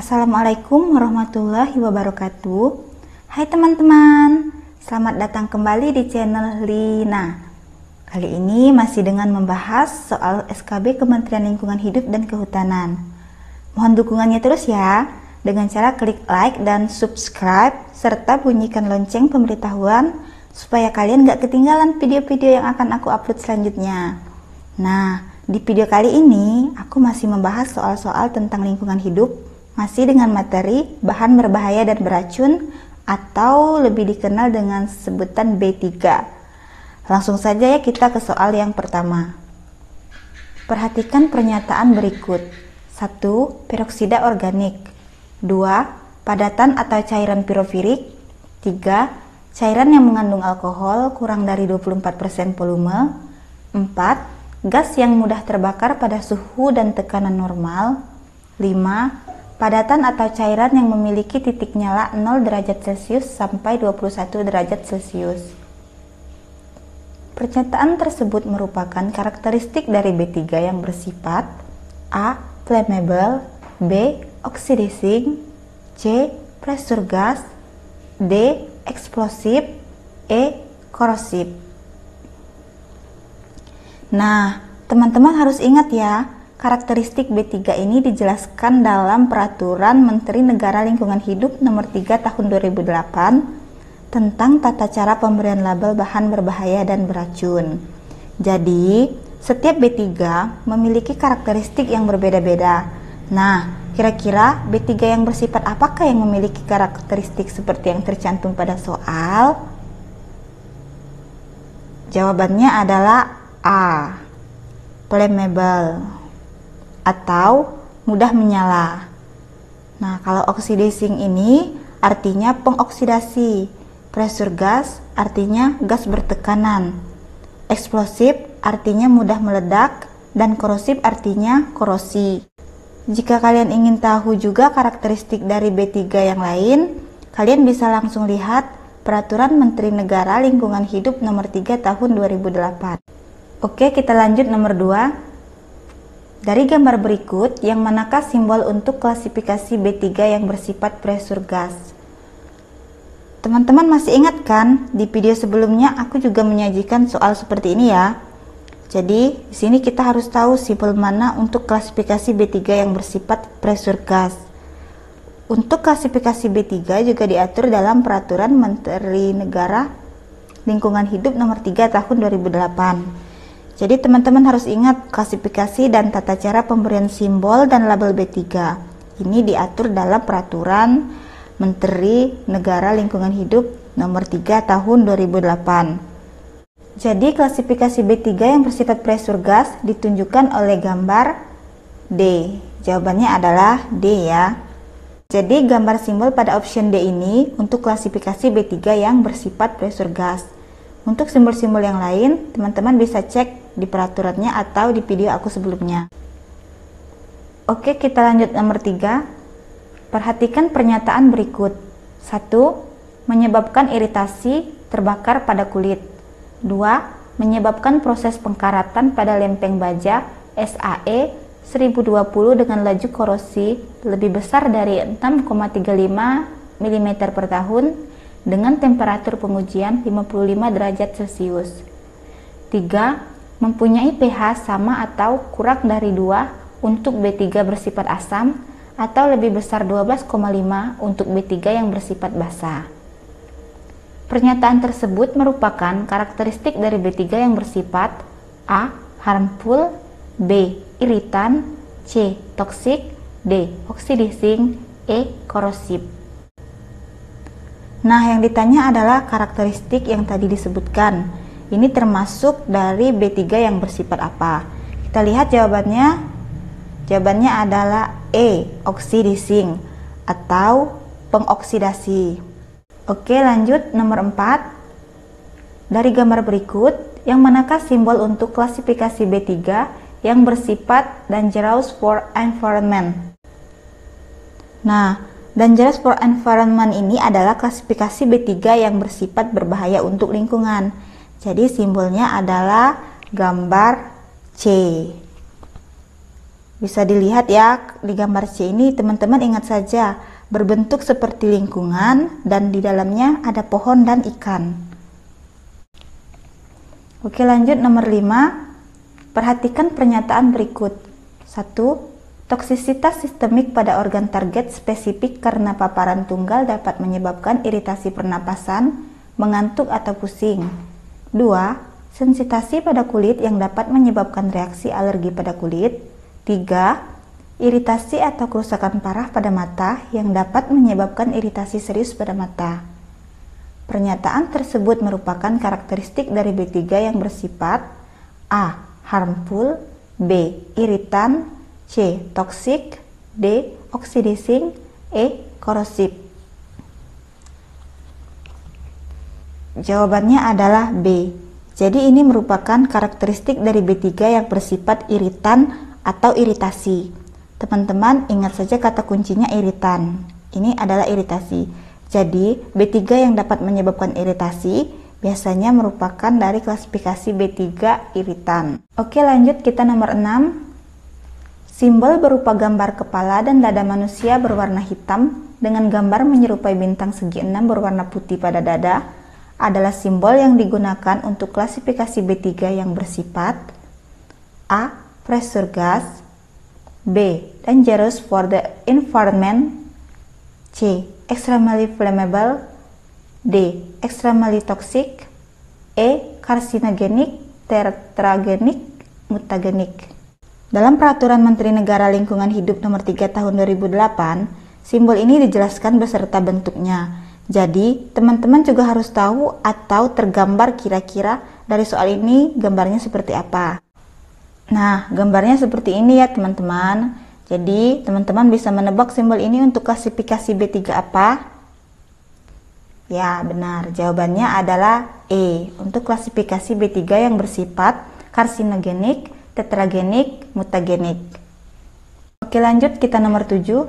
Assalamualaikum warahmatullahi wabarakatuh. Hai teman-teman, selamat datang kembali di channel Lina. Kali ini masih dengan membahas soal SKB Kementerian Lingkungan Hidup dan Kehutanan. Mohon dukungannya terus ya, dengan cara klik like dan subscribe, serta bunyikan lonceng pemberitahuan supaya kalian gak ketinggalan video-video yang akan aku upload selanjutnya. Nah, di video kali ini aku masih membahas soal-soal tentang lingkungan hidup, masih dengan materi bahan berbahaya dan beracun atau lebih dikenal dengan sebutan B3. Langsung saja ya kita ke soal yang pertama. Perhatikan pernyataan berikut. 1. Peroksida organik. 2. Padatan atau cairan pirofirik. 3. Cairan yang mengandung alkohol kurang dari 24% volume. 4. Gas yang mudah terbakar pada suhu dan tekanan normal. 5. Padatan atau cairan yang memiliki titik nyala 0 derajat Celcius sampai 21 derajat Celcius. Pernyataan tersebut merupakan karakteristik dari B3 yang bersifat A. Flammable, B. Oxidizing, C. Pressure gas, D. Eksplosif, E. Korosif. Nah, teman-teman harus ingat ya, karakteristik B3 ini dijelaskan dalam Peraturan Menteri Negara Lingkungan Hidup Nomor 3 Tahun 2008 tentang tata cara pemberian label bahan berbahaya dan beracun. Jadi, setiap B3 memiliki karakteristik yang berbeda-beda. Nah, kira-kira B3 yang bersifat apakah yang memiliki karakteristik seperti yang tercantum pada soal? Jawabannya adalah A. Flammable atau mudah menyala. Nah, kalau oxidizing ini artinya pengoksidasi, pressure gas artinya gas bertekanan, eksplosif artinya mudah meledak, dan korosif artinya korosi. Jika kalian ingin tahu juga karakteristik dari B3 yang lain, kalian bisa langsung lihat Peraturan Menteri Negara Lingkungan Hidup Nomor 3 Tahun 2008. Oke, kita lanjut nomor 2. Dari gambar berikut, yang manakah simbol untuk klasifikasi B3 yang bersifat pressure gas? Teman-teman masih ingat kan? Di video sebelumnya aku juga menyajikan soal seperti ini ya. Jadi, di sini kita harus tahu simbol mana untuk klasifikasi B3 yang bersifat pressure gas. Untuk klasifikasi B3 juga diatur dalam Peraturan Menteri Negara Lingkungan Hidup Nomor 3 Tahun 2008. Jadi teman-teman harus ingat klasifikasi dan tata cara pemberian simbol dan label B3. Ini diatur dalam Peraturan Menteri Negara Lingkungan Hidup Nomor 3 Tahun 2008. Jadi klasifikasi B3 yang bersifat pressure gas ditunjukkan oleh gambar D. Jawabannya adalah D ya. Jadi gambar simbol pada option D ini untuk klasifikasi B3 yang bersifat pressure gas. Untuk simbol-simbol yang lain, teman-teman bisa cek di peraturannya atau di video aku sebelumnya. Oke, kita lanjut nomor 3. Perhatikan pernyataan berikut. 1. Menyebabkan iritasi, terbakar pada kulit. 2. Menyebabkan proses pengkaratan pada lempeng baja SAE 1020 dengan laju korosi lebih besar dari 6,35 mm per tahun dengan temperatur pengujian 55 derajat Celcius. 3. Mempunyai pH sama atau kurang dari 2 untuk B3 bersifat asam atau lebih besar 12,5 untuk B3 yang bersifat basa. Pernyataan tersebut merupakan karakteristik dari B3 yang bersifat A. Harmful, B. Iritan, C. Toxic, D. Oxidizing, E. Korosif. Nah, yang ditanya adalah karakteristik yang tadi disebutkan. Ini termasuk dari B3 yang bersifat apa? Kita lihat jawabannya. Jawabannya adalah E. Oxidizing atau pengoksidasi. Oke, lanjut nomor 4. Dari gambar berikut, yang manakah simbol untuk klasifikasi B3 yang bersifat dangerous for environment? Nah, dangerous for environment ini adalah klasifikasi B3 yang bersifat berbahaya untuk lingkungan. Jadi simbolnya adalah gambar C. Bisa dilihat ya di gambar C ini, teman-teman ingat saja berbentuk seperti lingkungan dan di dalamnya ada pohon dan ikan. Oke, lanjut nomor 5. Perhatikan pernyataan berikut. 1. Toksisitas sistemik pada organ target spesifik karena paparan tunggal dapat menyebabkan iritasi pernapasan, mengantuk atau pusing. 2. Sensitasi pada kulit yang dapat menyebabkan reaksi alergi pada kulit. 3. Iritasi atau kerusakan parah pada mata yang dapat menyebabkan iritasi serius pada mata. Pernyataan tersebut merupakan karakteristik dari B3 yang bersifat A. Harmful, B. Iritan, C. Toxic, D. Oxidizing, E. Corrosive. Jawabannya adalah B. Jadi ini merupakan karakteristik dari B3 yang bersifat iritan atau iritasi. Teman-teman ingat saja kata kuncinya iritan. Ini adalah iritasi. Jadi, B3 yang dapat menyebabkan iritasi biasanya merupakan dari klasifikasi B3 iritan. Oke, lanjut kita nomor 6. Simbol berupa gambar kepala dan dada manusia berwarna hitam dengan gambar menyerupai bintang segi 6 berwarna putih pada dada adalah simbol yang digunakan untuk klasifikasi B3 yang bersifat A. Pressure gas, B. Dangerous for the environment, C. Extremely flammable, D. Extremely toxic, E. Carcinogenic, teratogenic, mutagenik. Dalam Peraturan Menteri Negara Lingkungan Hidup Nomor 3 Tahun 2008, simbol ini dijelaskan beserta bentuknya. Jadi, teman-teman juga harus tahu atau tergambar kira-kira dari soal ini gambarnya seperti apa. Nah, gambarnya seperti ini ya teman-teman. Jadi, teman-teman bisa menebak simbol ini untuk klasifikasi B3 apa? Ya, benar. Jawabannya adalah E, untuk klasifikasi B3 yang bersifat karsinogenik, tetragenik, mutagenik. Oke, lanjut kita nomor 7.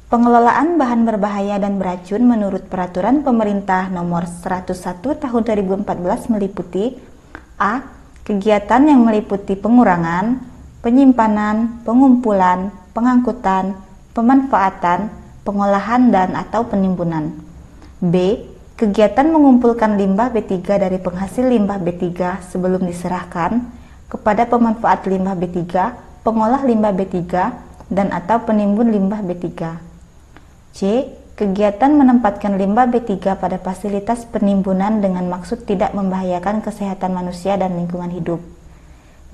Pengelolaan bahan berbahaya dan beracun menurut Peraturan Pemerintah Nomor 101 Tahun 2014 meliputi A. Kegiatan yang meliputi pengurangan, penyimpanan, pengumpulan, pengangkutan, pemanfaatan, pengolahan dan atau penimbunan. B. Kegiatan mengumpulkan limbah B3 dari penghasil limbah B3 sebelum diserahkan kepada pemanfaat limbah B3, pengolah limbah B3, dan atau penimbun limbah B3. C. Kegiatan menempatkan limbah B3 pada fasilitas penimbunan dengan maksud tidak membahayakan kesehatan manusia dan lingkungan hidup.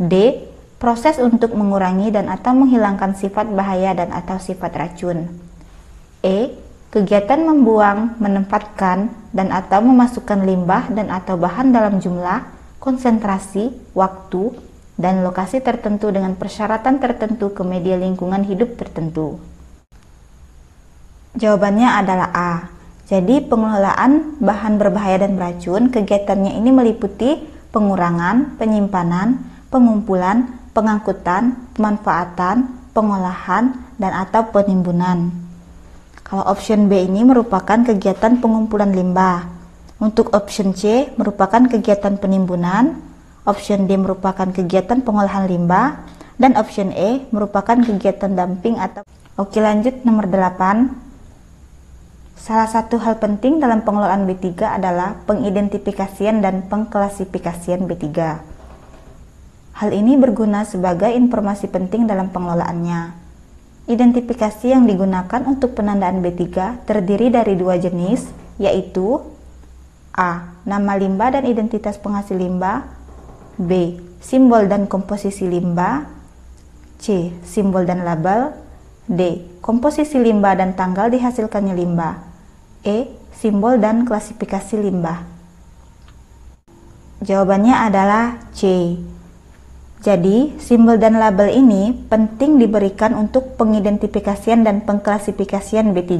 D. Proses untuk mengurangi dan atau menghilangkan sifat bahaya dan atau sifat racun. E. Kegiatan membuang, menempatkan, dan atau memasukkan limbah dan atau bahan dalam jumlah, konsentrasi, waktu, dan lokasi tertentu dengan persyaratan tertentu ke media lingkungan hidup tertentu. Jawabannya adalah A. Jadi pengelolaan bahan berbahaya dan beracun, kegiatannya ini meliputi pengurangan, penyimpanan, pengumpulan, pengangkutan, pemanfaatan, pengolahan, dan atau penimbunan. Kalau option B ini merupakan kegiatan pengumpulan limbah. Untuk option C merupakan kegiatan penimbunan, option D merupakan kegiatan pengolahan limbah, dan option E merupakan kegiatan dumping atau. Oke, lanjut nomor 8. Salah satu hal penting dalam pengelolaan B3 adalah pengidentifikasian dan pengklasifikasian B3. Hal ini berguna sebagai informasi penting dalam pengelolaannya. Identifikasi yang digunakan untuk penandaan B3 terdiri dari dua jenis, yaitu A. Nama limbah dan identitas penghasil limbah, B. Simbol dan komposisi limbah, C. Simbol dan label, D. Komposisi limbah dan tanggal dihasilkannya limbah, E. Simbol dan klasifikasi limbah. Jawabannya adalah C. Jadi, simbol dan label ini penting diberikan untuk pengidentifikasian dan pengklasifikasian B3.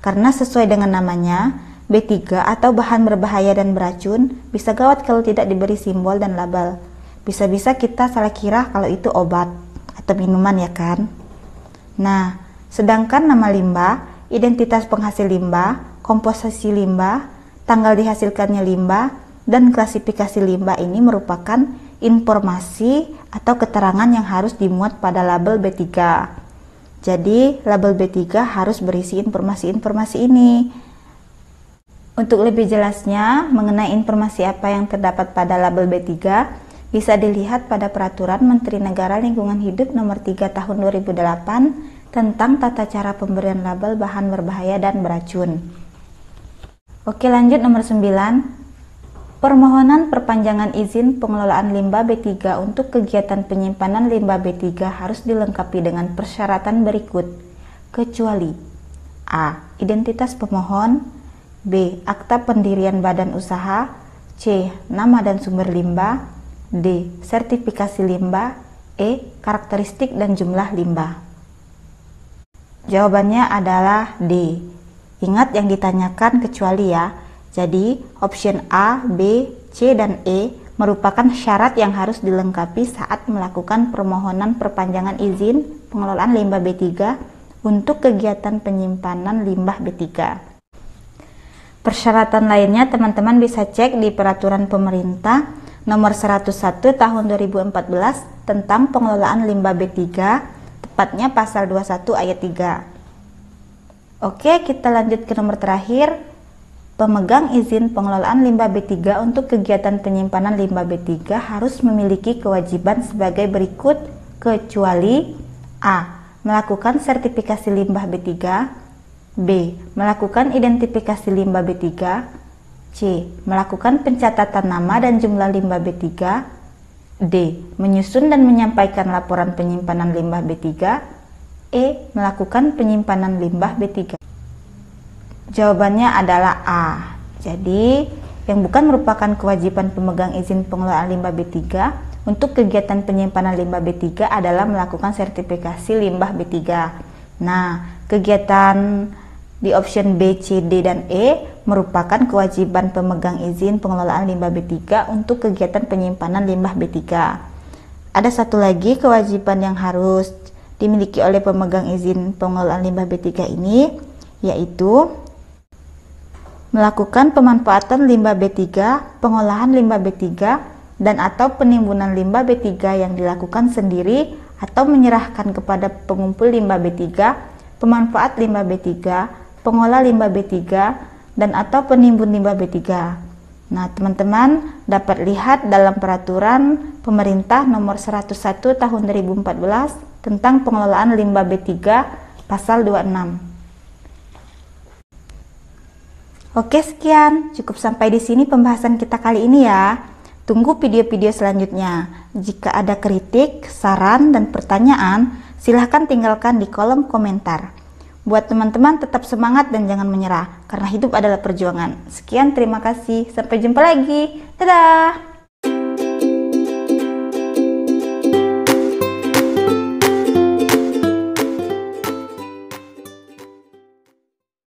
Karena sesuai dengan namanya, B3 atau bahan berbahaya dan beracun bisa gawat kalau tidak diberi simbol dan label. Bisa-bisa kita salah kira kalau itu obat atau minuman ya kan? Nah, sedangkan nama limbah, identitas penghasil limbah, komposisi limbah, tanggal dihasilkannya limbah, dan klasifikasi limbah ini merupakan informasi atau keterangan yang harus dimuat pada label B3. Jadi, label B3 harus berisi informasi-informasi ini. Untuk lebih jelasnya mengenai informasi apa yang terdapat pada label B3, bisa dilihat pada Peraturan Menteri Negara Lingkungan Hidup Nomor 3 Tahun 2008 tentang tata cara pemberian label bahan berbahaya dan beracun. Oke, lanjut nomor 9. Permohonan perpanjangan izin pengelolaan limbah B3 untuk kegiatan penyimpanan limbah B3 harus dilengkapi dengan persyaratan berikut, kecuali A. Identitas pemohon, B. Akta pendirian badan usaha, C. Nama dan sumber limbah, D. Sertifikasi limbah, E. Karakteristik dan jumlah limbah. Jawabannya adalah D. Ingat yang ditanyakan kecuali ya. Jadi, option A, B, C, dan E merupakan syarat yang harus dilengkapi saat melakukan permohonan perpanjangan izin pengelolaan limbah B3 untuk kegiatan penyimpanan limbah B3. Persyaratan lainnya teman-teman bisa cek di Peraturan Pemerintah Nomor 101 Tahun 2014 tentang pengelolaan limbah B3, tepatnya pasal 21 ayat 3. Oke, kita lanjut ke nomor terakhir. Pemegang izin pengelolaan limbah B3 untuk kegiatan penyimpanan limbah B3 harus memiliki kewajiban sebagai berikut, kecuali A. Melakukan sertifikasi limbah B3, B. Melakukan identifikasi limbah B3, C. Melakukan pencatatan nama dan jumlah limbah B3, D. Menyusun dan menyampaikan laporan penyimpanan limbah B3, E. Melakukan penyimpanan limbah B3. Jawabannya adalah A. Jadi, yang bukan merupakan kewajiban pemegang izin pengelolaan limbah B3 untuk kegiatan penyimpanan limbah B3 adalah melakukan sertifikasi limbah B3. Nah, kegiatan di option B, C, D, dan E merupakan kewajiban pemegang izin pengelolaan limbah B3 untuk kegiatan penyimpanan limbah B3. Ada satu lagi kewajiban yang harus dimiliki oleh pemegang izin pengelolaan limbah B3 ini, yaitu melakukan pemanfaatan limbah B3, pengolahan limbah B3, dan atau penimbunan limbah B3 yang dilakukan sendiri atau menyerahkan kepada pengumpul limbah B3, pemanfaat limbah B3, pengolah limbah B3, dan atau penimbun limbah B3. Nah, teman-teman dapat lihat dalam Peraturan Pemerintah Nomor 101 Tahun 2014 tentang pengelolaan limbah B3 pasal 26. Oke, sekian. Cukup sampai di sini pembahasan kita kali ini ya. Tunggu video-video selanjutnya. Jika ada kritik, saran, dan pertanyaan, silahkan tinggalkan di kolom komentar. Buat teman-teman tetap semangat dan jangan menyerah, karena hidup adalah perjuangan. Sekian, terima kasih. Sampai jumpa lagi. Dadah!